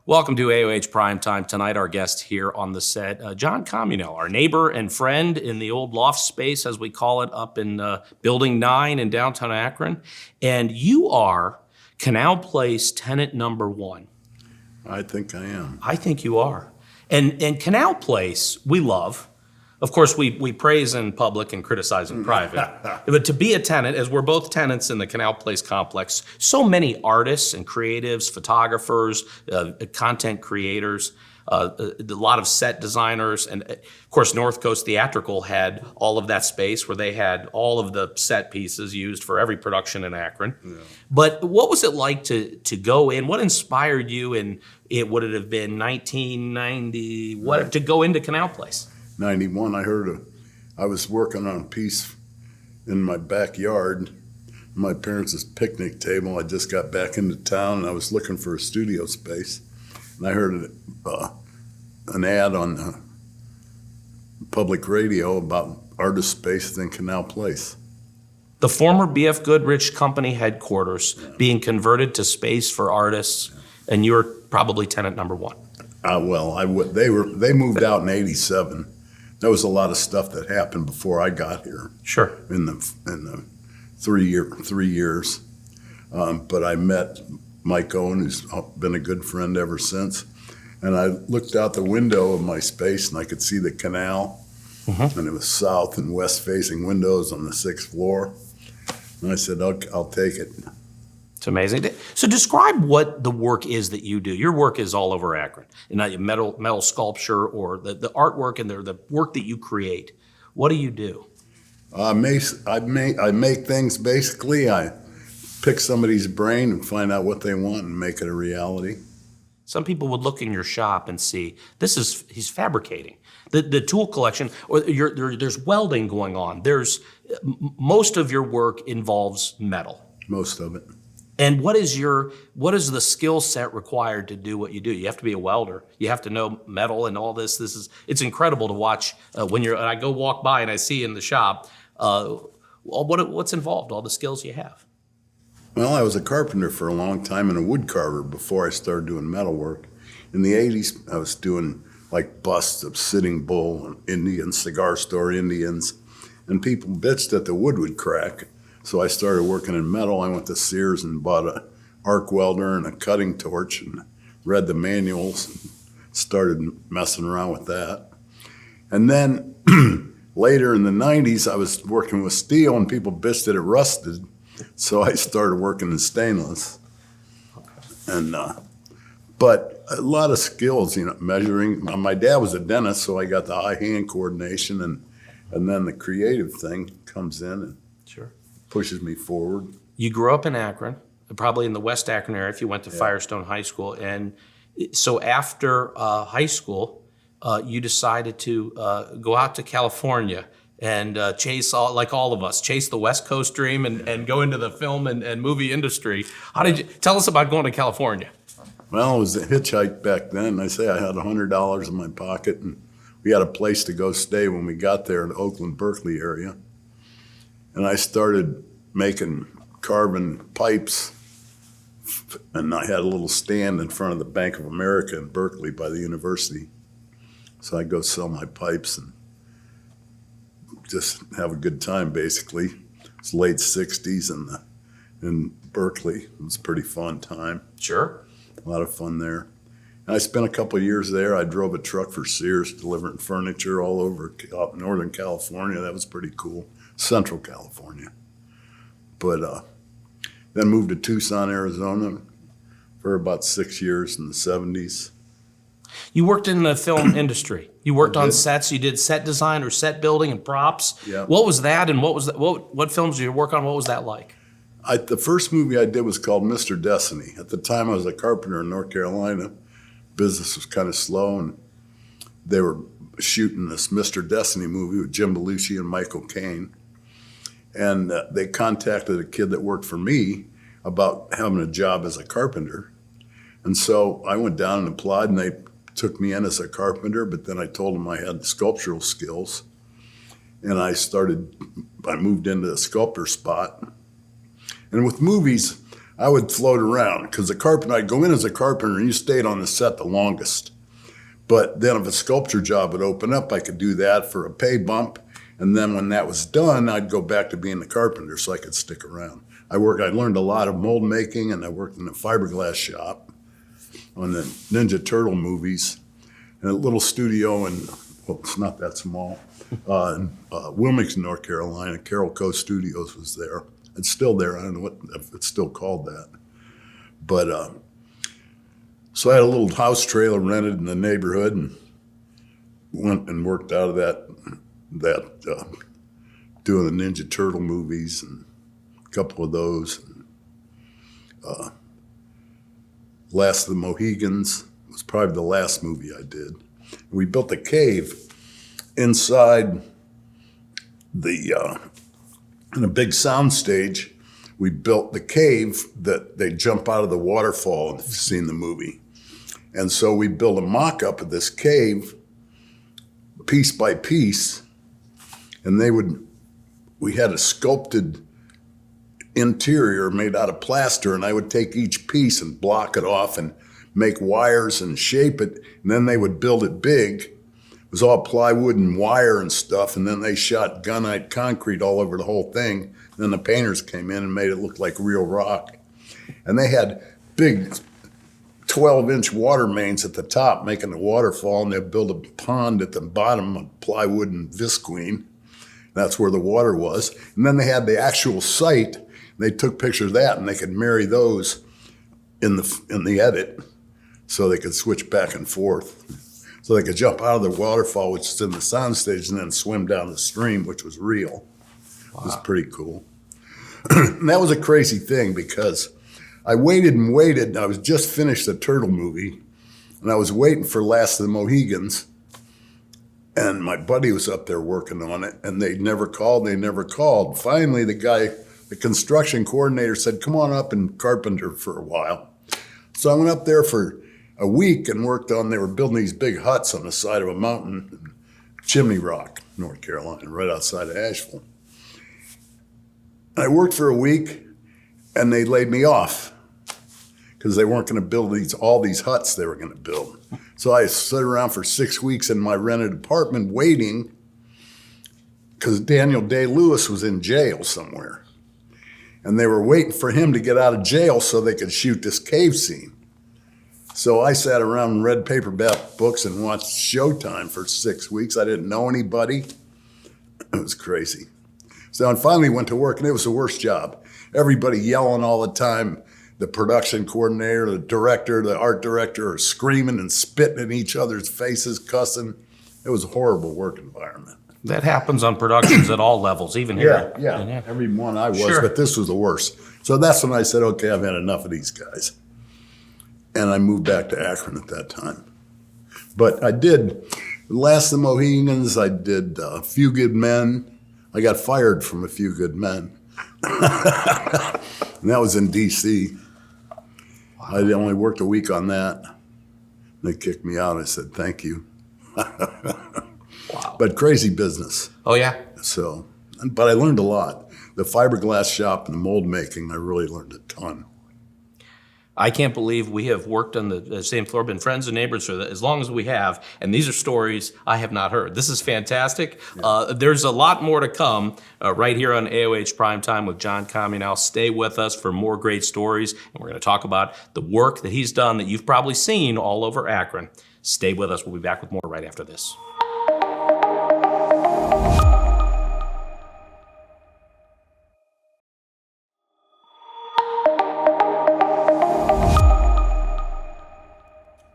Welcome to AOH Primetime. Tonight, our guest here on the set, John Comunale, our neighbor and friend in the old loft space, as we call it, up in Building 9 in downtown Akron. And you are Canal Place tenant number 1. I think I am. I think you are. And Canal Place, we love. Of course, we praise in public and criticize in private. But to be a tenant, as we're both tenants in the Canal Place complex, so many artists and creatives, photographers, content creators, a lot of set designers, and of course, North Coast Theatrical had all of that space where they had all of the set pieces used for every production in Akron. Yeah. But what was it like to go in? What inspired you in, would it have been 1990, to go into Canal Place? 91, I was working on a piece in my backyard, my parents' picnic table. I just got back into town and I was looking for a studio space. And I heard an ad on the public radio about artist space in Canal Place. The former B.F. Goodrich Company headquarters being converted to space for artists, and you're probably tenant number 1. They moved out in '87. There was a lot of stuff that happened before I got here. Sure. In the 3 years, but I met Mike Owen, who's been a good friend ever since. And I looked out the window of my space and I could see the canal, and it was south and west facing windows on the 6th floor. And I said, I'll take it. It's amazing. So describe what the work is that you do. Your work is all over Akron. Metal sculpture or the artwork and the work that you create. What do you do? I make things basically. I pick somebody's brain and find out what they want and make it a reality. Some people would look in your shop and see, he's fabricating. The tool collection, or there's welding going on. Most of your work involves metal. Most of it. And what is the skill set required to do what you do? You have to be a welder. You have to know metal and all this. It's incredible to watch when I go walk by and I see in the shop what's involved, all the skills you have. Well, I was a carpenter for a long time and a wood carver before I started doing metal work. In the 80s, I was doing like busts of Sitting Bull, Indians, cigar store Indians, and people bitched that the wood would crack. So I started working in metal. I went to Sears and bought an arc welder and a cutting torch and read the manuals and started messing around with that. And then later in the 90s, I was working with steel and people bitched that it rusted. So I started working in stainless. And but a lot of skills, measuring. My dad was a dentist, so I got the eye-hand coordination, and then the creative thing comes in and pushes me forward. You grew up in Akron, probably in the West Akron area if you went to Firestone High School. And so after high school, you decided to go out to California and chase, like all of us, chase the West Coast dream and go into the film and movie industry. Tell us about going to California? Well, it was a hitchhike back then. I say I had $100 in my pocket, and we had a place to go stay when we got there in the Oakland, Berkeley area. And I started carving pipes, and I had a little stand in front of the Bank of America in Berkeley by the university. So I'd go sell my pipes and just have a good time, basically. It's late 60s in Berkeley. It was a pretty fun time. Sure. A lot of fun there. And I spent a couple of years there. I drove a truck for Sears delivering furniture all over Northern California. That was pretty cool. Central California. But then moved to Tucson, Arizona for about 6 years in the 70s. You worked in the film industry. You worked on sets. You did set design or set building and props. Yeah. What was that, and what films did you work on? What was that like? The first movie I did was called Mr. Destiny. At the time, I was a carpenter in North Carolina. Business was kind of slow, and they were shooting this Mr. Destiny movie with Jim Belushi and Michael Caine. And they contacted a kid that worked for me about having a job as a carpenter. And so I went down and applied, and they took me in as a carpenter, but then I told them I had sculptural skills. And I moved into a sculptor spot. And with movies, I would float around because the carpenter, I'd go in as a carpenter and you stayed on the set the longest. But then if a sculpture job would open up, I could do that for a pay bump. And then when that was done, I'd go back to being the carpenter so I could stick around. I learned a lot of mold making, and I worked in a fiberglass shop on the Ninja Turtle movies, and a little studio in, well, it's not that small, in Wilmington, North Carolina. Carroll Coast Studios was there. It's still there. I don't know if it's still called that. But so I had a little house trailer rented in the neighborhood and went and worked out of that doing the Ninja Turtle movies and a couple of those. Last of the Mohegans was probably the last movie I did. We built a cave inside in a big sound stage. We built the cave that they jump out of the waterfall, if you've seen the movie. And so we built a mock-up of this cave piece by piece, and we had a sculpted interior made out of plaster, and I would take each piece and block it off and make wires and shape it, and then they would build it big. It was all plywood and wire and stuff, and then they shot gunite concrete all over the whole thing. Then the painters came in and made it look like real rock. And they had big 12-inch water mains at the top making the waterfall, and they'd build a pond at the bottom of plywood and visqueen. That's where the water was. And then they had the actual site. They took pictures of that, and they could marry those in the edit so they could switch back and forth. So they could jump out of the waterfall, which is in the soundstage, and then swim down the stream, which was real. Wow. It was pretty cool. And that was a crazy thing because I waited and waited, and I was just finished the Turtle movie, and I was waiting for Last of the Mohegans, and my buddy was up there working on it, and they never called. Finally, the construction coordinator said, come on up and carpenter for a while. So I went up there for a week and they were building these big huts on the side of a mountain in Chimney Rock, North Carolina, right outside of Asheville. I worked for a week, and they laid me off because they weren't going to build all these huts they were going to build. So I sat around for 6 weeks in my rented apartment waiting because Daniel Day-Lewis was in jail somewhere. And they were waiting for him to get out of jail so they could shoot this cave scene. So I sat around and read paperback books and watched Showtime for 6 weeks. I didn't know anybody. It was crazy. So I finally went to work, and it was the worst job. Everybody yelling all the time. The production coordinator, the director, the art director are screaming and spitting in each other's faces, cussing. It was a horrible work environment. That happens on productions at all levels, even here. Yeah. Every one I was, Sure. But this was the worst. So that's when I said, okay, I've had enough of these guys. And I moved back to Akron at that time. But I did Last of the Mohegans, I did A Few Good Men. I got fired from A Few Good Men. And that was in D.C. Wow. I only worked a week on that. They kicked me out. I said, thank you. Wow. But crazy business. Oh, yeah? So, but I learned a lot. The fiberglass shop and the mold making, I really learned a ton. I can't believe we have worked on the same floor, been friends and neighbors for as long as we have, and these are stories I have not heard. This is fantastic. Yeah. There's a lot more to come right here on AOH Primetime with John Comunale. Stay with us for more great stories, and we're going to talk about the work that he's done that you've probably seen all over Akron. Stay with us. We'll be back with more right after this.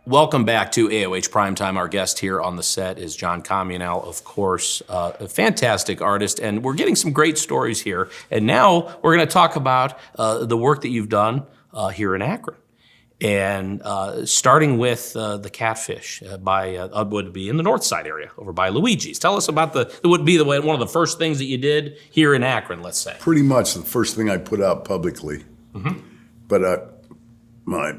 Welcome back to AOH Primetime. Our guest here on the set is John Comunale, of course, a fantastic artist, and we're getting some great stories here. And now we're going to talk about the work that you've done here in Akron. And starting with the catfish by would be in the North Side area over by Luigi's. Tell us about it would be one of the first things that you did here in Akron, let's say. Pretty much the first thing I put out publicly. Mm-hmm. But my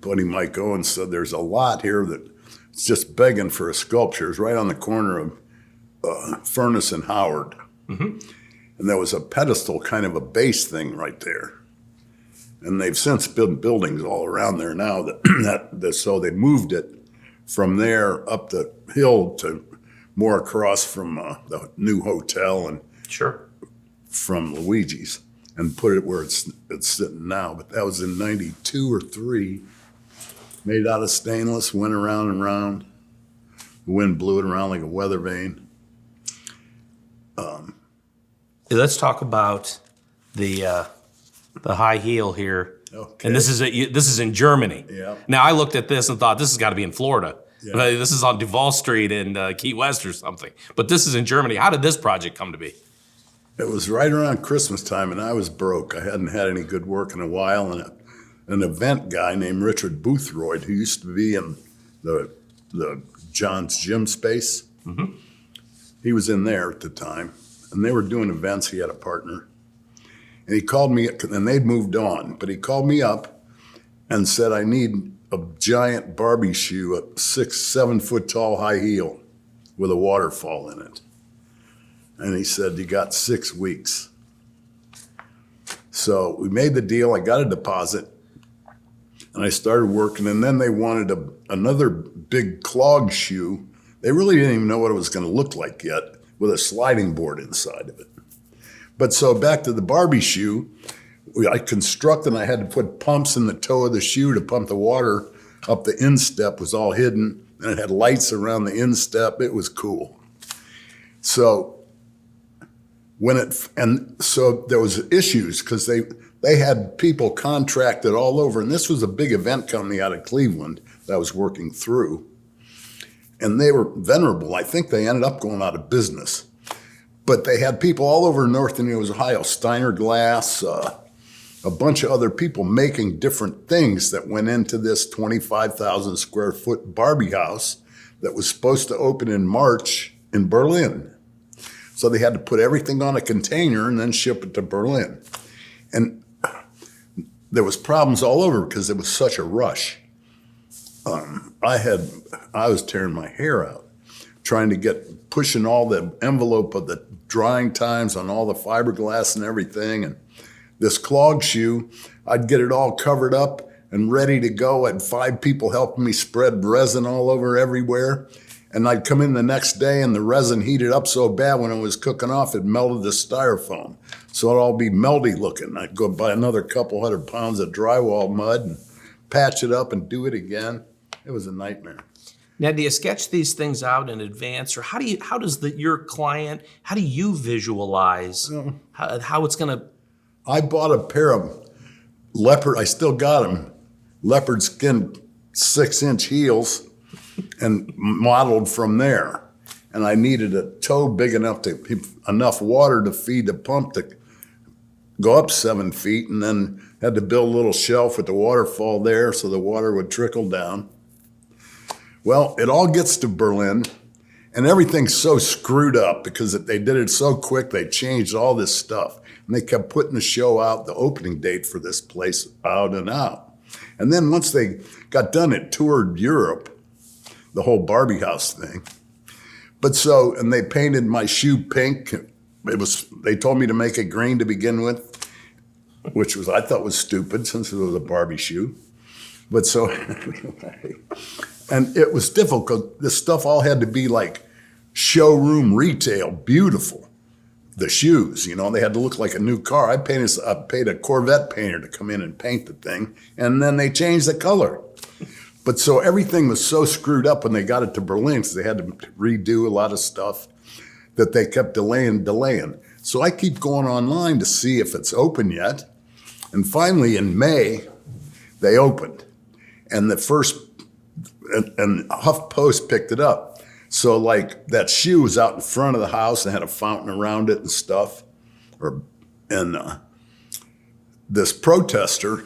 buddy Mike Owens said there's a lot here that's just begging for a sculpture. It's right on the corner of Furnace and Howard. Mm-hmm. And there was a pedestal, kind of a base thing right there. And they've since built buildings all around there now so they moved it from there up the hill to more across from the new hotel and Sure. from Luigi's and put it where it's sitting now. But that was in 92 or 3. Made out of stainless, went around and around. The wind blew it around like a weather vane. Let's talk about the high heel here. Okay. And this is in Germany. Yeah. Now I looked at this and thought this has got to be in Florida. Yeah. This is on Duval Street in Key West or something. But this is in Germany. How did this project come to be? It was right around Christmas time, and I was broke. I hadn't had any good work in a while, and an event guy named Richard Boothroyd, who used to be in the John's Gym space, he was in there at the time, and they were doing events. He had a partner, and he called me, and they'd moved on, but he called me up and said, I need a giant Barbie shoe, a 6-7 foot tall high heel with a waterfall in it. And he said, you got 6 weeks. So we made the deal. I got a deposit and I started working. And then they wanted another big clog shoe. They really didn't even know what it was going to look like yet, with a sliding board inside of it. But so back to the Barbie shoe, I constructed, and I had to put pumps in the toe of the shoe to pump the water up. The instep was all hidden, and it had lights around the instep. It was cool. So so there was issues because they had people contracted all over, and this was a big event company out of Cleveland that I was working through, and they were venerable. I think they ended up going out of business, but they had people all over Northern Ohio, Steiner Glass, a bunch of other people making different things that went into this 25,000 square foot Barbie house that was supposed to open in March in Berlin. So they had to put everything on a container and then ship it to Berlin. And there was problems all over because it was such a rush. I was tearing my hair out trying to pushing all the envelope of the drying times on all the fiberglass and everything. And this clog shoe, I'd get it all covered up and ready to go. I had 5 people helping me spread resin all over everywhere. And I'd come in the next day and the resin heated up so bad when it was cooking off, it melted the styrofoam. So it'd all be melty looking. I'd go buy another couple 100 pounds of drywall mud and patch it up and do it again. It was a nightmare. Now, do you sketch these things out in advance, or how do your client, how do you visualize how it's going to? I bought a pair of leopard, I still got them, leopard skin 6-inch heels, and modeled from there. And I needed a toe big enough enough water to feed the pump to go up 7 feet, and then had to build a little shelf with the waterfall there so the water would trickle down. Well, it all gets to Berlin, and everything's so screwed up because they did it so quick. They changed all this stuff, and they kept putting the show out, the opening date for this place, out and out. And then once they got done, it toured Europe, the whole Barbie house thing. And they painted my shoe pink. They told me to make it green to begin with, which I thought was stupid since it was a Barbie shoe. And it was difficult. This stuff all had to be like showroom retail, beautiful. The shoes, they had to look like a new car. I paid a Corvette painter to come in and paint the thing, and then they changed the color. But so everything was so screwed up when they got it to Berlin, because they had to redo a lot of stuff, that they kept delaying. So I keep going online to see if it's open yet. And finally in May, they opened. And and HuffPost picked it up. So like that shoe was out in front of the house and had a fountain around it and stuff. This protester,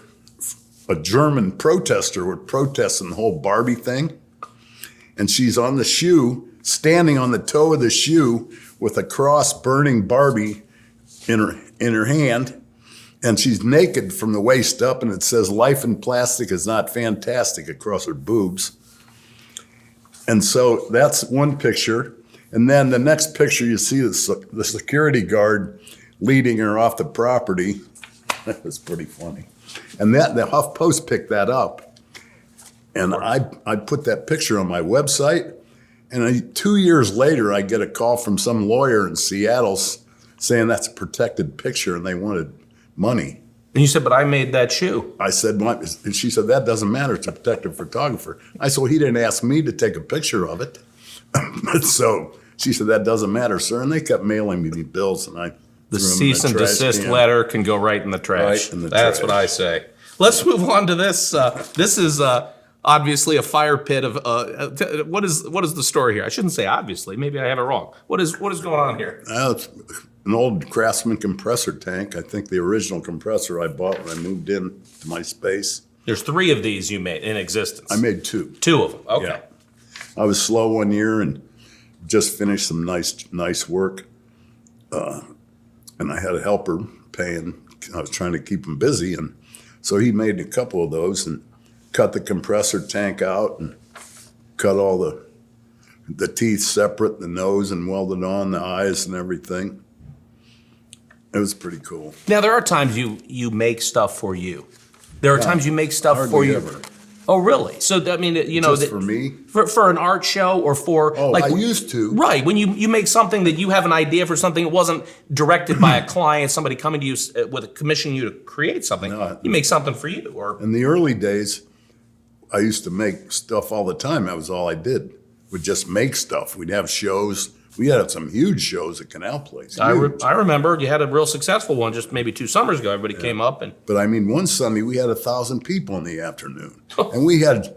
a German protester, was protesting the whole Barbie thing. And she's on the shoe, standing on the toe of the shoe with a cross burning Barbie in her hand. And she's naked from the waist up, and it says, "Life in plastic is not fantastic," across her boobs. And so that's one picture. And then the next picture, you see the security guard leading her off the property. That was pretty funny. And the HuffPost picked that up. And I put that picture on my website. And 2 years later, I get a call from some lawyer in Seattle saying that's a protected picture and they wanted money. And you said, but I made that shoe. I said, and she said, that doesn't matter. It's a protected photographer. I said, well, he didn't ask me to take a picture of it. So she said, that doesn't matter, sir. And they kept mailing me bills, and I The threw 'em in cease and trash desist can. letter can go right in the trash. Right in the That's trash. what I say. Let's move on to this. This is obviously a fire pit of. What is the story here? I shouldn't say obviously. Maybe I have it wrong. What is going on here? It's an old Craftsman compressor tank. I think the original compressor I bought when I moved in to my space. There's 3 of these you made in existence. I made 2. 2 of them. Okay. Yeah. I was slow one year and just finished some nice work. And I had a helper paying. I was trying to keep him busy. And so he made a couple of those and cut the compressor tank out and cut all the teeth separate, the nose, and welded on the eyes and everything. It was pretty cool. Now there are times you make stuff for you. There are times you make stuff for Hardly you. ever. Oh, really? So I mean, you know, Just for me? for an art show or for Oh, I used to. Right, when you make something that you have an idea for something, it wasn't directed by a client, somebody coming to you with a commission you to create something. No. You make something for you, or In the early days, I used to make stuff all the time. That was all I did. Would just make stuff. We'd have shows. We had some huge shows at Canal Place. I Huge. remember you had a real successful one just maybe 2 summers ago. Everybody came up and But I mean, one Sunday we had 1,000 people in the afternoon, and we had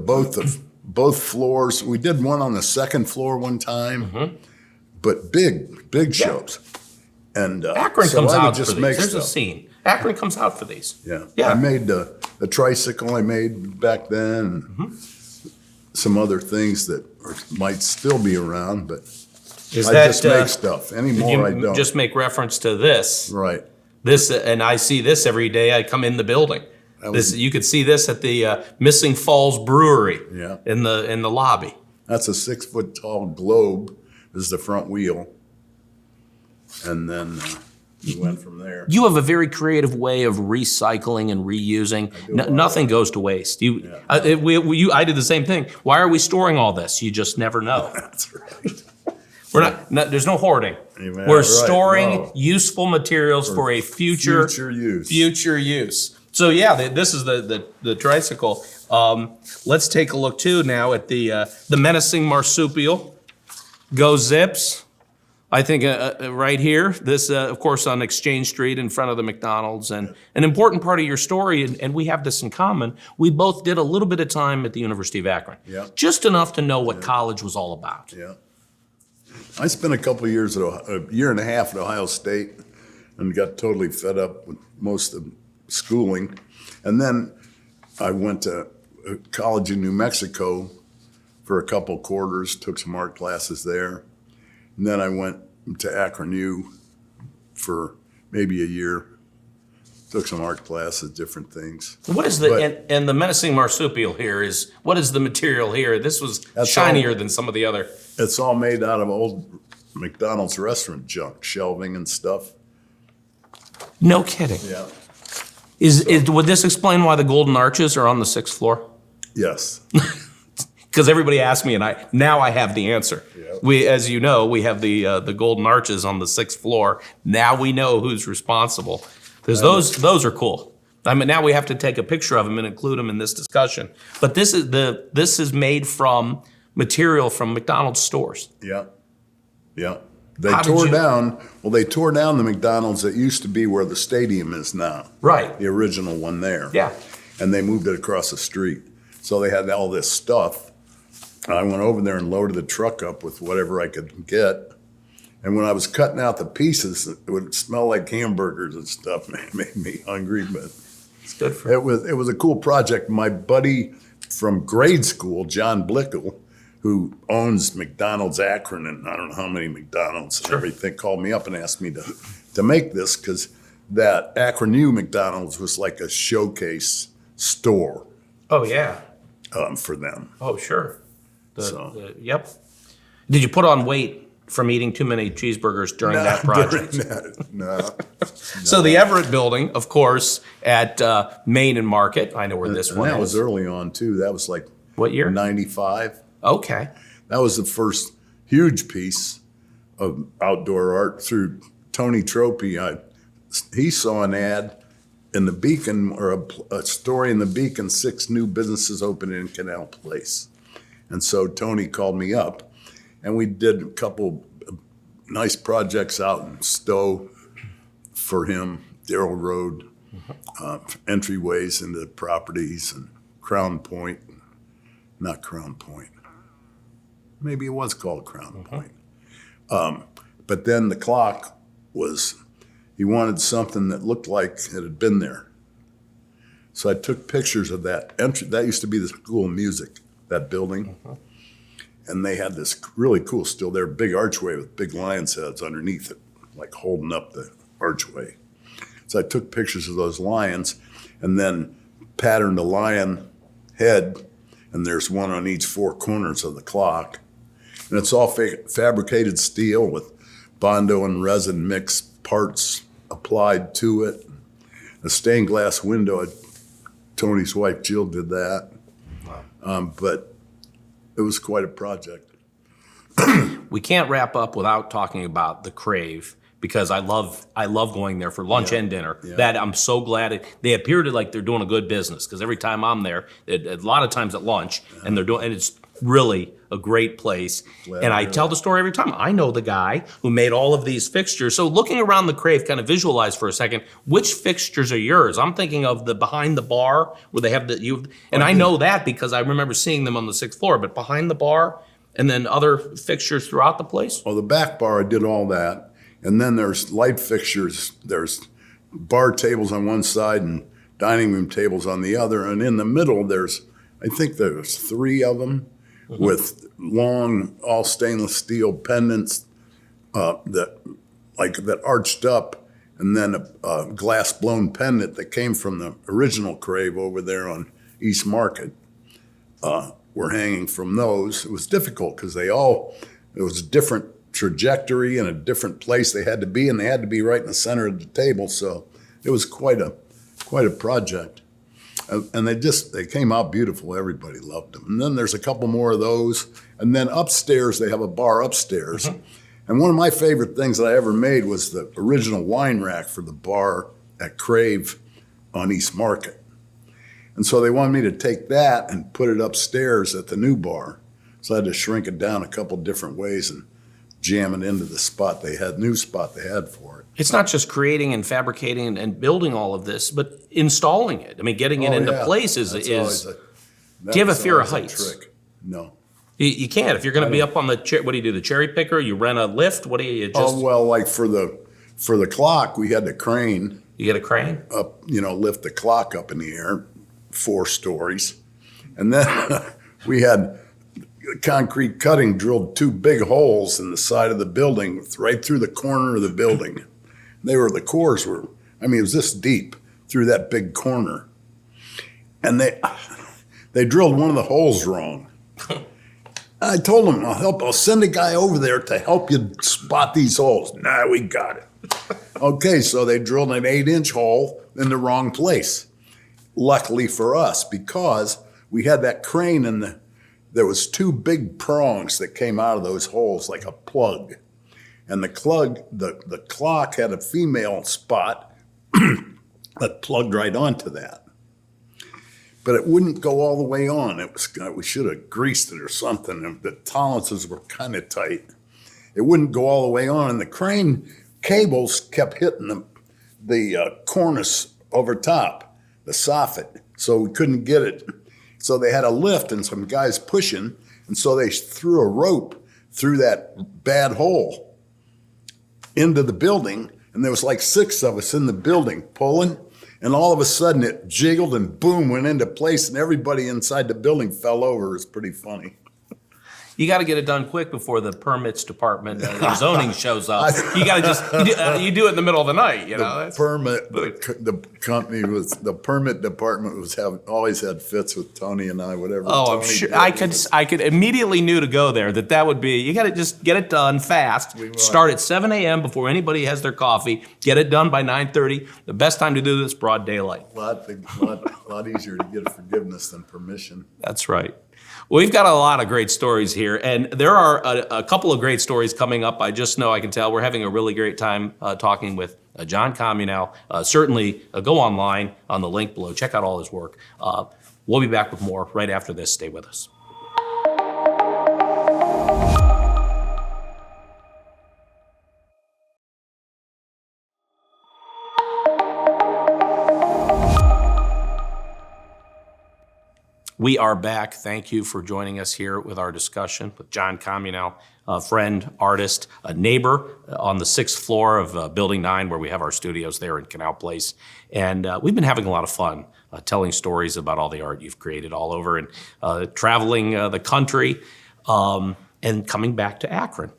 both floors. We did one on the second floor one time, but big shows. And Akron so comes I would out just for make these. There's a stuff. scene. Akron comes out for these. Yeah. Yeah. I made the tricycle I made back then, and some other things that might still be around, but Is I that just make stuff. Anymore, I you don't. just make reference to this? Right. This, and I see this every day I come in the building. was- You could see this at the Missing Falls Brewery. Yeah. In the lobby. That's a 6-foot tall globe is the front wheel. And then we went from there. You have a very creative way of recycling and reusing. Nothing goes to waste. I did the same thing. Why are we storing all this? You just never know. That's right. We're not. There's no hoarding. Amen. We're Right. storing No. useful materials for a future use. Future use. So yeah, this is the tricycle. Let's take a look too now at the menacing marsupial. Go Zips. I think right here, this of course on Exchange Street in front of the McDonald's, and an important part of your story, and we have this in common. We both did a little bit of time at the University of Akron, Yeah. just enough to know what college was all about. Yeah. I spent a couple of years a year and a half at Ohio State and got totally fed up with most of schooling. And then I went to college in New Mexico for a couple quarters, took some art classes there. And then I went to Akron U for maybe a year, took some art classes, different things. What is and the menacing marsupial here is, what is the material here? This was That's shinier than some of the other. It's all made out of old McDonald's restaurant junk, shelving and stuff. No kidding. Yeah. Would this explain why the golden arches are on the 6th floor? Yes. Because everybody asked me, and now I have the answer. Yep. We, as you know, we have the golden arches on the 6th floor. Now we know who's responsible, because those are cool. I mean, now we have to take a picture of them and include them in this discussion. But this is made from material from McDonald's stores. Yeah. Yeah. They How did tore you- down the McDonald's that used to be where the stadium is now. Right. The original one there. Yeah. And they moved it across the street. So they had all this stuff. I went over there and loaded the truck up with whatever I could get. And when I was cutting out the pieces, it would smell like hamburgers and stuff. Man, it made me hungry, but It's good for it was a cool project. My buddy from grade school, John Blickel, who owns McDonald's Akron and I don't know how many McDonald's and everything, called me up and asked me to make this because that Akron U McDonald's was like a showcase store Oh yeah. for them. Oh sure. So. Yep. Did you put on weight from eating too many cheeseburgers during that project. No. So the Everett building, of course, at Main and Market. I know where this And one that is. was early on too. That was like What year? 95. Okay. That was the first huge piece of outdoor art through Tony Tropy. He saw an ad in the Beacon, or a story in the Beacon, 6 new businesses opening in Canal Place. And so Tony called me up, and we did a couple nice projects out in Stowe for him, Darrell Road, entryways into the properties, and Crown Point, not Crown Point. Maybe it was called Crown Point. But then the clock was, he wanted something that looked like it had been there. So I took pictures of that entry. That used to be the School of Music, that building. And they had this really cool, still there, big archway with big lion's heads underneath it, like holding up the archway. So I took pictures of those lions and then patterned a lion head, and there's one on each 4 corners of the clock. And it's all fabricated steel with Bondo and resin mixed parts applied to it. A stained glass window, Tony's wife Jill did that. But it was quite a project. We can't wrap up without talking about the Crave, because I love going there for lunch and dinner. Yeah. That I'm so glad they appear to like they're doing a good business, because every time I'm there, a lot of times at lunch, and it's really a great place. And I tell the story every time. I know the guy who made all of these fixtures. So looking around the Crave, kind of visualize for a second, which fixtures are yours? I'm thinking of the behind the bar where they have I know that because I remember seeing them on the 6th floor, but behind the bar and then other fixtures throughout the place? Well, the back bar, I did all that. And then there's light fixtures. There's bar tables on one side and dining room tables on the other. And in the middle, I think there's 3 of them with long, all stainless steel pendants that arched up, and then a glass blown pendant that came from the original Crave over there on East Market. Were hanging from those. It was difficult because it was a different trajectory and a different place they had to be, and they had to be right in the center of the table. So it was quite a project. And they came out beautiful. Everybody loved them. And then there's a couple more of those. And then upstairs, they have a bar upstairs. And one of my favorite things that I ever made was the original wine rack for the bar at Crave on East Market. And so they wanted me to take that and put it upstairs at the new bar. So I had to shrink it down a couple different ways and jam it into the new spot they had for it. It's not just creating and fabricating and building all of this, but installing it. I mean, getting it into place is. Do you have a fear of heights? Trick. No. You can't. If you're going to be up on the what do you do? The cherry picker? You rent a lift? What do you just? Oh well, like for the clock, we had the crane. You get a crane up, lift the clock up in the air, 4 stories, and then we had concrete cutting drilled 2 big holes in the side of the building, right through the corner of the building. The cores were, it was this deep through that big corner. And they drilled one of the holes wrong. I told them, I'll send a guy over there to help you spot these holes. Nah, we got it. Okay, so they drilled an 8-inch hole in the wrong place. Luckily for us, because we had that crane and there was 2 big prongs that came out of those holes like a plug. And the clock had a female spot that plugged right onto that. But it wouldn't go all the way on. We should have greased it or something. And the tolerances were kind of tight. It wouldn't go all the way on. And the crane cables kept hitting the cornice over top, the soffit. So we couldn't get it. So they had a lift and some guys pushing. And so they threw a rope through that bad hole into the building, and there was like 6 of us in the building pulling, and all of a sudden it jiggled and boom, went into place, and everybody inside the building fell over. It was pretty funny. You got to get it done quick before the permits department, the zoning shows up. You got to you do it in the middle of the night, you know. The permit department always had fits with Tony and I, whatever. Oh, Tony I'm sure did, I could immediately knew to go there that would be, you got to just get it done fast. Start at 7 a.m. before anybody has their coffee. Get it done by 9:30. The best time to do this, broad daylight. lot easier to get forgiveness than permission. That's right. Well, we've got a lot of great stories here, and there are a couple of great stories coming up. I just know, I can tell, we're having a really great time talking with John Comunale. Certainly go online on the link below. Check out all his work. We'll be back with more right after this. Stay with us. We are back. Thank you for joining us here with our discussion with John Comunale, a friend, artist, a neighbor on the 6th floor of Building 9, where we have our studios there in Canal Place. And we've been having a lot of fun telling stories about all the art you've created all over and traveling the country and coming back to Akron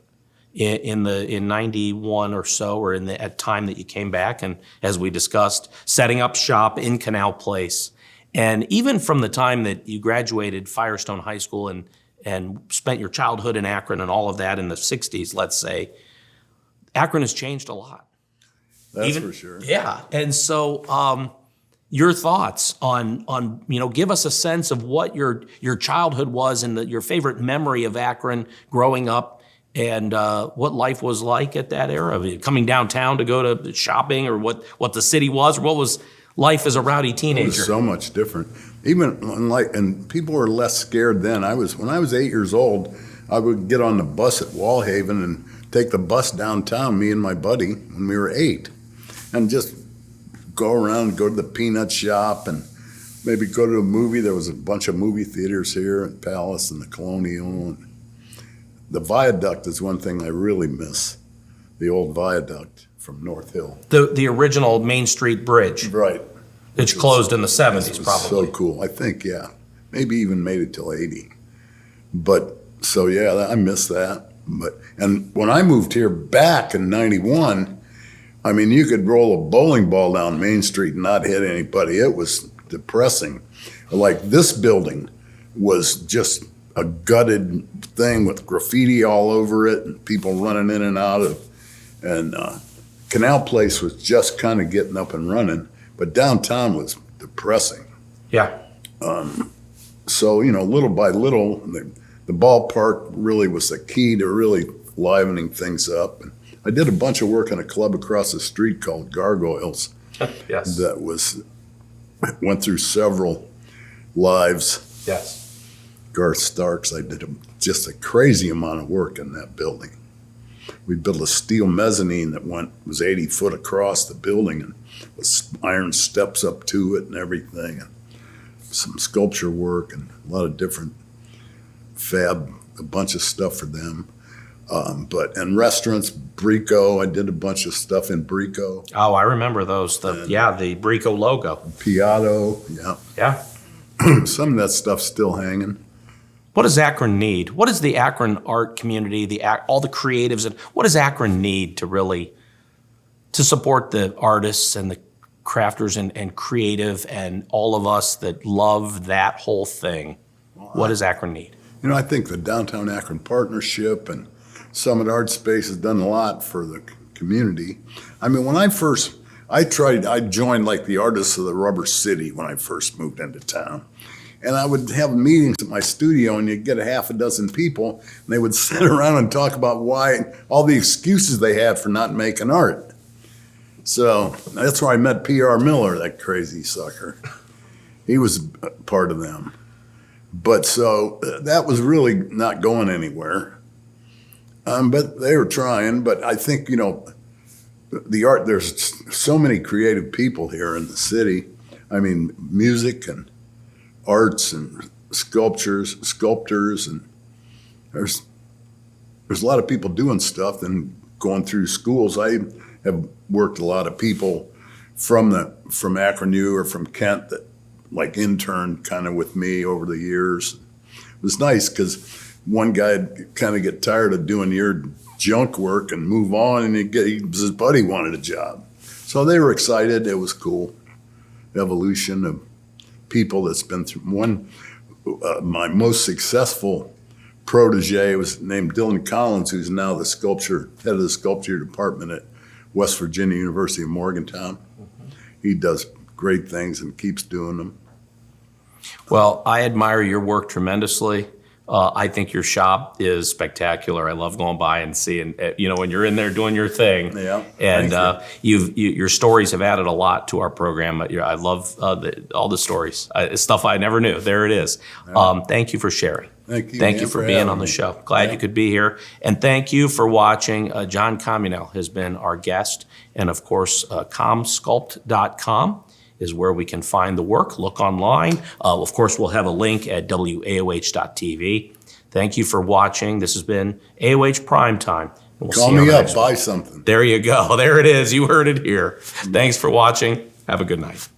in 91 or so, or at time that you came back. And as we discussed, setting up shop in Canal Place. And even from the time that you graduated Firestone High School and spent your childhood in Akron and all of that in the 60s, let's say, Akron has changed a lot. That's for sure. Yeah. And so your thoughts on give us a sense of what your childhood was and your favorite memory of Akron growing up and what life was like at that era, coming downtown to go to shopping, or what the city was, or what was life as a rowdy teenager. It was so much different. And people were less scared then. When I was 8 years old, I would get on the bus at Wallhaven and take the bus downtown, me and my buddy, when we were 8, and just go around, go to the peanut shop, and maybe go to a movie. There was a bunch of movie theaters here at Palace and the Colonial. And the viaduct is one thing I really miss, the old viaduct from North Hill. The original Main Street Bridge. Right. It's closed in the 70s, probably. So cool. I think, yeah. Maybe even made it till 80. But, so yeah, I miss that. And when I moved here back in 91, I mean, you could roll a bowling ball down Main Street and not hit anybody. It was depressing. Like, this building was just a gutted thing with graffiti all over it and people running in and out of, and Canal Place was just kind of getting up and running, but downtown was depressing. Yeah. So, little by little, the ballpark really was the key to really livening things up. And I did a bunch of work in a club across the street called Gargoyles. Yes. That went through several lives. Yes. Garth Starks, I did just a crazy amount of work in that building. We built a steel mezzanine that was 80 foot across the building and with iron steps up to it and everything, and some sculpture work and a lot of different a bunch of stuff for them. And restaurants, Brico, I did a bunch of stuff in Brico. Oh, I remember those. The Brico logo. Piatto, yeah. Yeah. Some of that stuff's still hanging. What does Akron need? What does the Akron art community, all the creatives, and what does Akron need to support the artists and the crafters and creative and all of us that love that whole thing? What does Akron need? I think the Downtown Akron Partnership and Summit Art Space has done a lot for the community. I mean, when I joined like the Artists of the Rubber City when I first moved into town. And I would have meetings at my studio, and you'd get a half a dozen people, and they would sit around and talk about all the excuses they had for not making art. So that's where I met P.R. Miller, that crazy sucker. He was part of them. But so that was really not going anywhere. But they were trying. But I think, the art, there's so many creative people here in the city. I mean, music and arts and sculptors, and there's a lot of people doing stuff and going through schools. I have worked a lot of people from Akron U or from Kent that like interned kind of with me over the years. It was nice because one guy kind of get tired of doing your junk work and move on, and his buddy wanted a job. So they were excited. It was cool. Evolution of people that's been through one. My most successful protege was named Dylan Collins, who's now the head of the sculpture department at West Virginia University of Morgantown. He does great things and keeps doing them. Well, I admire your work tremendously. I think your shop is spectacular. I love going by and seeing, when you're in there doing your thing. Yeah, And thank your stories have added a lot to our program. I love all the stories. Stuff I never knew. There it is. Thank you for sharing. Thank you. Thank man, you for being having on the me. show. Glad Yeah. you could be here. And thank you for watching. John Comunale has been our guest. And of course, comsculpt.com is where we can find the work. Look online. Of course, we'll have a link at waoh.tv. Thank you for watching. This has been AOH Primetime. We'll Call see you on me the up, next one. buy something. There you go. There it is. You heard it here. Thanks for watching. Have a good night.